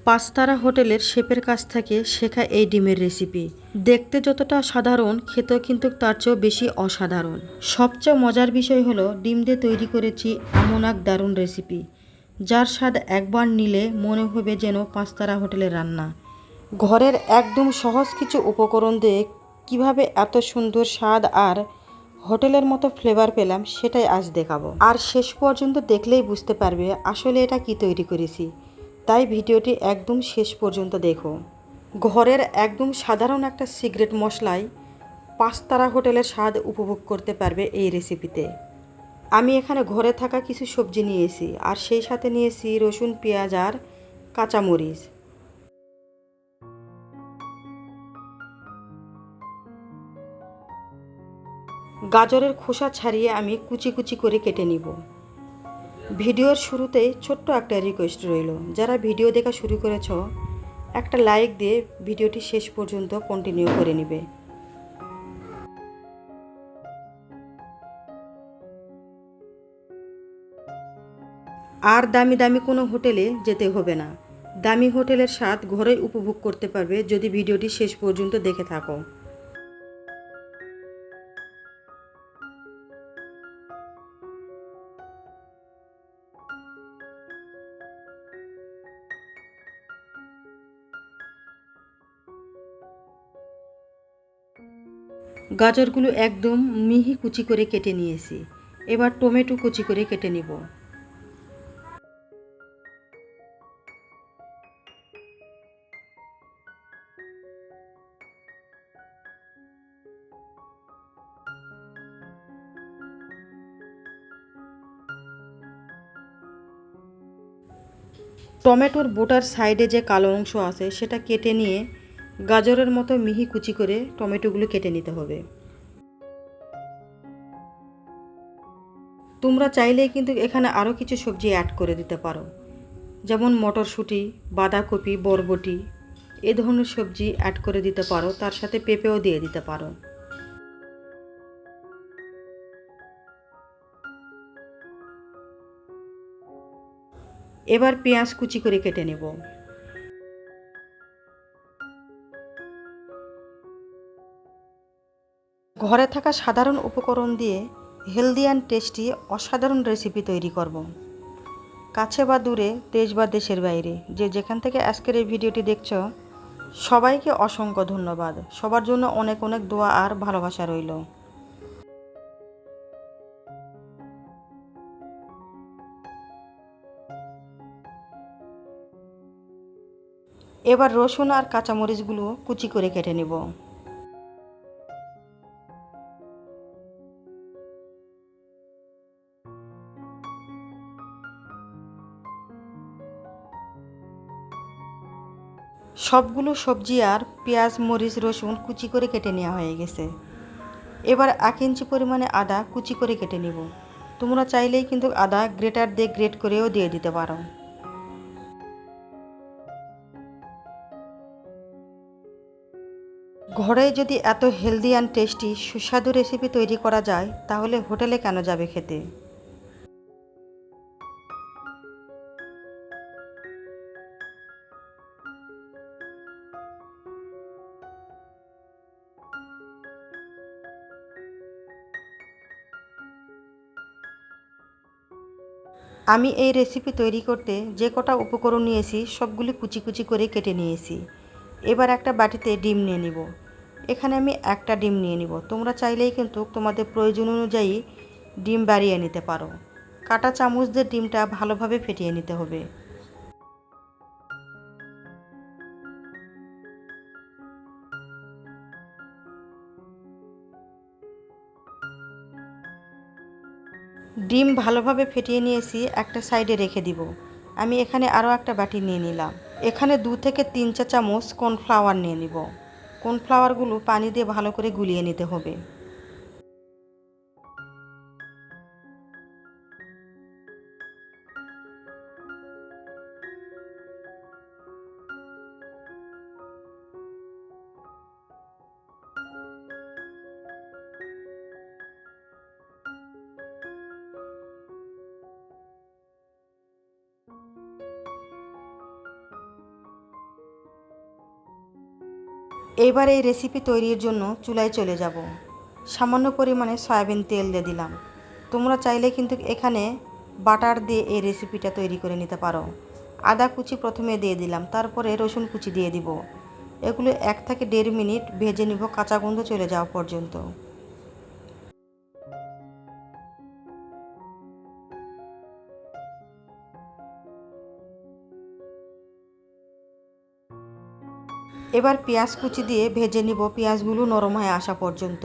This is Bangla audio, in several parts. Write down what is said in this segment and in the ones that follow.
পাঁচতারা হোটেলের শেফের কাছ থেকে শেখা এই ডিমের রেসিপি দেখতে যতটা সাধারণ, খেতেও কিন্তু তার চেয়েও বেশি অসাধারণ। সবচেয়ে মজার বিষয় হলো ডিম দিয়ে তৈরি করেছি এমন এক দারুণ রেসিপি যার স্বাদ একবার নিলে মনে হবে যেন পাঁচতারা হোটেলের রান্না। ঘরের একদম সহজ কিছু উপকরণ দিয়ে কিভাবে এত সুন্দর স্বাদ আর হোটেলের মতো ফ্লেভার পেলাম সেটাই আজ দেখাবো। আর শেষ পর্যন্ত দেখলেই বুঝতে পারবে আসলে এটা কি তৈরি করেছি। তাই ভিডিওটি একদম শেষ পর্যন্ত দেখো। ঘরের একদম সাধারণ একটা সিক্রেট মশলায় পাঁচতারা হোটেলের স্বাদ উপভোগ করতে পারবে এই রেসিপিতে। আমি এখানে ঘরে থাকা কিছু সবজি নিয়েছি আর সেই সাথে নিয়েছি রসুন, পেঁয়াজ আর কাঁচামরিচ। গাজরের খোসা ছাড়িয়ে আমি কুচি কুচি করে কেটে নিব। ভিডিওর শুরুতেই ছোট্ট একটা রিকোয়েস্ট রইল, যারা ভিডিও দেখা শুরু করেছ একটা লাইক দিয়ে ভিডিওটি শেষ পর্যন্ত কন্টিনিউ করে নেবে। আর দামি দামি কোনো হোটেলে যেতে হবে না, দামি হোটেলের স্বাদ ঘরেই উপভোগ করতে পারবে যদি ভিডিওটি শেষ পর্যন্ত দেখে থাকো। গাজরগুলো একদম মিহি কুচি করে কেটে নিয়েছি। এবার টমেটো কুচি করে কেটে নিব। টমেটোর বোটার সাইডে যে কালো অংশ আছে সেটা কেটে নিয়ে গাজরের মতো মিহি কুচি করে টমেটোগুলো কেটে নিতে হবে। তোমরা চাইলেই কিন্তু এখানে আরও কিছু সবজি অ্যাড করে দিতে পারো, যেমন মটরশুঁটি, বাঁধাকপি, বরবটি এ ধরনের সবজি অ্যাড করে দিতে পারো, তার সাথে পেঁপেও দিয়ে দিতে পারো। এবার পেঁয়াজ কুচি করে কেটে নেব। ঘরে থাকা সাধারণ উপকরণ দিয়ে হেলদি অ্যান্ড টেস্টি অসাধারণ রেসিপি তৈরি করব। কাছে বা দূরে, দেশ বা দেশের বাইরে যে যেখান থেকে আজকের এই ভিডিওটি দেখছো সবাইকে অসংখ্য ধন্যবাদ। সবার জন্য অনেক অনেক দোয়া আর ভালোবাসা রইল। এবার রসুন আর কাঁচামরিচগুলো কুচি করে কেটে নেব। সবগুলো সবজি আর পেঁয়াজ, মরিচ, রসুন কুচি করে কেটে নেওয়া হয়ে গেছে। এবার 1 ইঞ্চি পরিমাণে আদা কুচি করে কেটে নেব। তোমরা চাইলেই কিন্তু আদা গ্রেটার দিয়ে গ্রেট করেও দিয়ে দিতে পারো। ঘরে যদি এত হেলদি অ্যান্ড টেস্টি সুস্বাদু রেসিপি তৈরি করা যায় তাহলে হোটেলে কেন যাবে খেতে। আমি এই রেসিপি তৈরি করতে যে কটা উপকরণ নিয়েছি সবগুলি কুচি কুচি করে কেটে নিয়েছি। এবার একটা বাটিতে ডিম নিয়ে নিব। এখানে আমি একটা ডিম নিয়ে নিব। তোমরা চাইলেই কিন্তু তোমাদের প্রয়োজন অনুযায়ী ডিম বাড়িয়ে নিতে পারো। কাঁটা চামচ দিয়ে ডিমটা ভালোভাবে ফেটিয়ে নিতে হবে। ডিম ভালোভাবে ফেটিয়ে নিয়েছি, একটা সাইডে রেখে দিব। আমি এখানে আরও একটা বাটি নিয়ে নিলাম। এখানে 2 থেকে 3 চা চামচ কর্নফ্লাওয়ার নিয়ে নিব। কর্নফ্লাওয়ারগুলো পানি দিয়ে ভালো করে গুলিয়ে নিতে হবে। এবার এই রেসিপি তৈরির জন্য চুলায় চলে যাব। সামান্য পরিমাণে সয়াবিন তেল দিয়ে দিলাম। তোমরা চাইলে কিন্তু এখানে বাটার দিয়ে এই রেসিপিটা তৈরি করে নিতে পারো। আদা কুচি প্রথমে দিয়ে দিলাম, তারপরে রসুন কুচি দিয়ে দিব। এগুলো 1 থেকে 1.5 মিনিট ভেজে নিব কাঁচা গন্ধ চলে যাওয়া পর্যন্ত। এবার পেঁয়াজ কুচি দিয়ে ভেজে নিব পেঁয়াজগুলো নরম হয়ে আসা পর্যন্ত।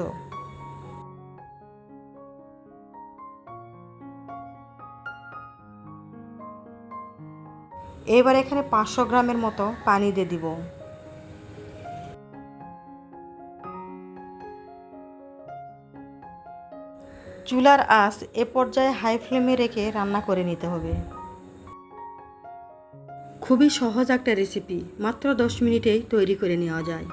এবার এখানে 500 গ্রামের মতো পানি দিয়ে দিব। চুলার আঁচ এ পর্যায়ে হাই ফ্লেমে রেখে রান্না করে নিতে হবে। খুবই সহজ একটা রেসিপি, মাত্র 10 মিনিটেই তৈরি করে নেওয়া যায়।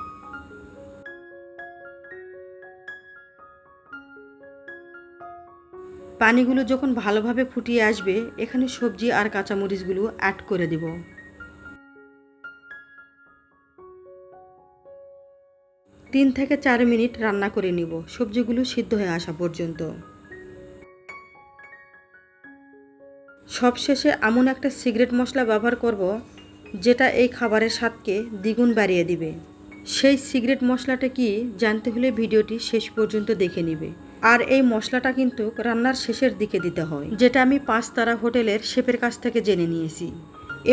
পানিগুলো যখন ভালোভাবে ফুটিয়ে আসবে, এখানে সবজি আর কাঁচামরিচগুলো অ্যাড করে দেব। 3 থেকে 4 মিনিট রান্না করে নিব, সবজিগুলো সিদ্ধ হয়ে আসা পর্যন্ত। সবশেষে এমন একটা সিক্রেট মশলা ব্যবহার করব, যেটা এই খাবারের স্বাদকে দ্বিগুণ বাড়িয়ে দিবে। সেই সিক্রেট মশলাটা কি জানতে হলে ভিডিওটি শেষ পর্যন্ত দেখে নিবে। আর এই মশলাটা কিন্তু রান্নার শেষের দিকে দিতে হয়, যেটা আমি 5 তারা হোটেলের শেফের কাছ থেকে জেনে নিয়েছি।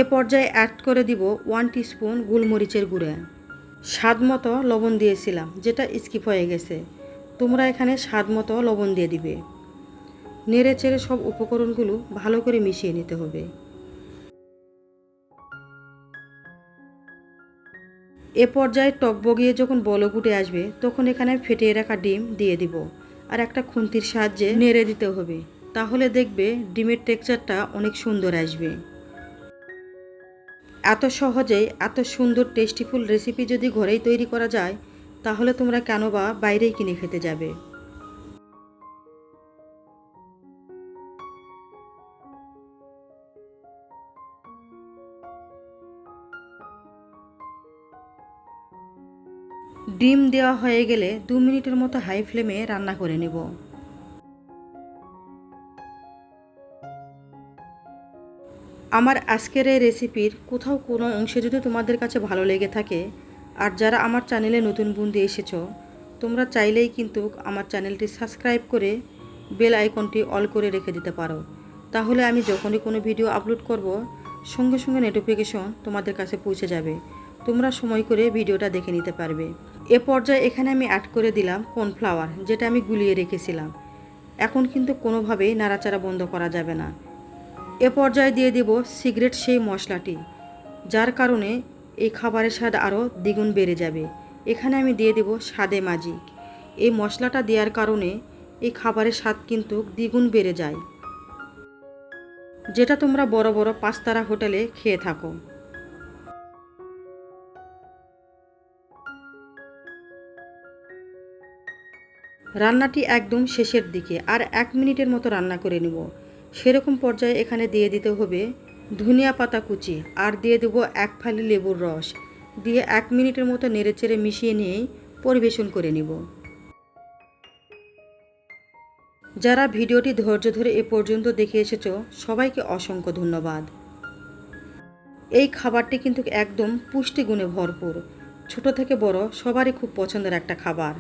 এ পর্যায়ে অ্যাড করে দিব 1 টিস্পুন গোলমরিচের গুঁড়া। স্বাদ মতো লবণ দিয়েছিলাম, যেটা স্কিপ হয়ে গেছে। তোমরা এখানে স্বাদ মতো লবণ দিয়ে দিবে। নেড়ে চেড়ে সব উপকরণগুলো ভালো করে মিশিয়ে নিতে হবে। এ পর্যায়ে টকবগিয়ে যখন বলক উঠে আসবে, তখন এখানে ফেটিয়ে রাখা ডিম দিয়ে দিব আর একটা খুন্তির সাহায্যে নেড়ে দিতে হবে। তাহলে দেখবে ডিমের টেক্সচারটা অনেক সুন্দর আসবে। এত সহজেই এত সুন্দর টেস্টিফুল রেসিপি যদি ঘরেই তৈরি করা যায়, তাহলে তোমরা কেন বা বাইরেই কিনে খেতে যাবে। ডিম দেওয়া হয়ে গেলে 2 মিনিটের মতো হাই ফ্লেমে রান্না করে নেব। আমার আজকের এই রেসিপির কোথাও কোনো অংশে যদি তোমাদের কাছে ভালো লেগে থাকে, আর যারা আমার চ্যানেলে নতুন বন্ধু এসেছো, তোমরা চাইলেই কিন্তু আমার চ্যানেলটি সাবস্ক্রাইব করে বেল আইকনটি অল করে রেখে দিতে পারো। তাহলে আমি যখনই কোনো ভিডিও আপলোড করব, সঙ্গে সঙ্গে নোটিফিকেশন তোমাদের কাছে পৌঁছে যাবে। তোমরা সময় করে ভিডিওটা দেখে নিতে পারবে। এ পর্যায়ে এখানে আমি অ্যাড করে দিলাম কর্নফ্লাওয়ার, যেটা আমি গুলিয়ে রেখেছিলাম। এখন কিন্তু কোনোভাবেই নাড়াচাড়া বন্ধ করা যাবে না। এ পর্যায়ে দিয়ে দেব সিক্রেট সেই মশলাটি, যার কারণে এই খাবারের স্বাদ আরও দ্বিগুণ বেড়ে যাবে। এখানে আমি দিয়ে দেব স্বাদে ম্যাজিক। এই মশলাটা দেওয়ার কারণে এই খাবারের স্বাদ কিন্তু দ্বিগুণ বেড়ে যায়, যেটা তোমরা বড় বড় 5 তারা হোটেলে খেয়ে থাকো। রান্নাটি একদম শেষের দিকে, আর 1 মিনিটের মতো রান্না করে নেব। সেরকম পর্যায়ে এখানে দিয়ে দিতে হবে ধনিয়া পাতা কুচি, আর দিয়ে দেব 1 ফালি লেবুর রস দিয়ে 1 মিনিটের মতো নেড়েচেড়ে মিশিয়ে নিয়েই পরিবেশন করে নিব। যারা ভিডিওটি ধৈর্য ধরে এ পর্যন্ত দেখে এসেছো, সবাইকে অসংখ্য ধন্যবাদ। এই খাবারটি কিন্তু একদম পুষ্টিগুণে ভরপুর। ছোট থেকে বড় সবারই খুব পছন্দের একটা খাবার।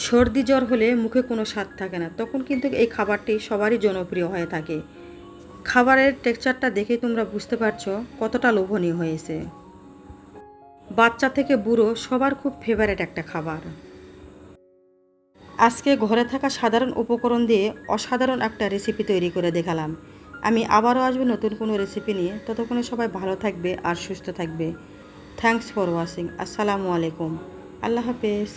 সর্দি জ্বর হলে মুখে কোনো স্বাদ থাকে না, তখন কিন্তু এই খাবারটি সবারই জনপ্রিয় হয়ে থাকে। খাবারের টেক্সচারটা দেখে তোমরা বুঝতে পারছো কতটা লোভনীয় হয়েছে। বাচ্চা থেকে বুড়ো সবার খুব ফেভারিট একটা খাবার। আজকে ঘরে থাকা সাধারণ উপকরণ দিয়ে অসাধারণ একটা রেসিপি তৈরি করে দেখালাম। আমি আবারও আসবো নতুন কোনো রেসিপি নিয়ে। ততক্ষণে সবাই ভালো থাকবে আর সুস্থ থাকবে। Thanks for watching. আসসালামু আলাইকুম। আল্লাহ হাফেজ।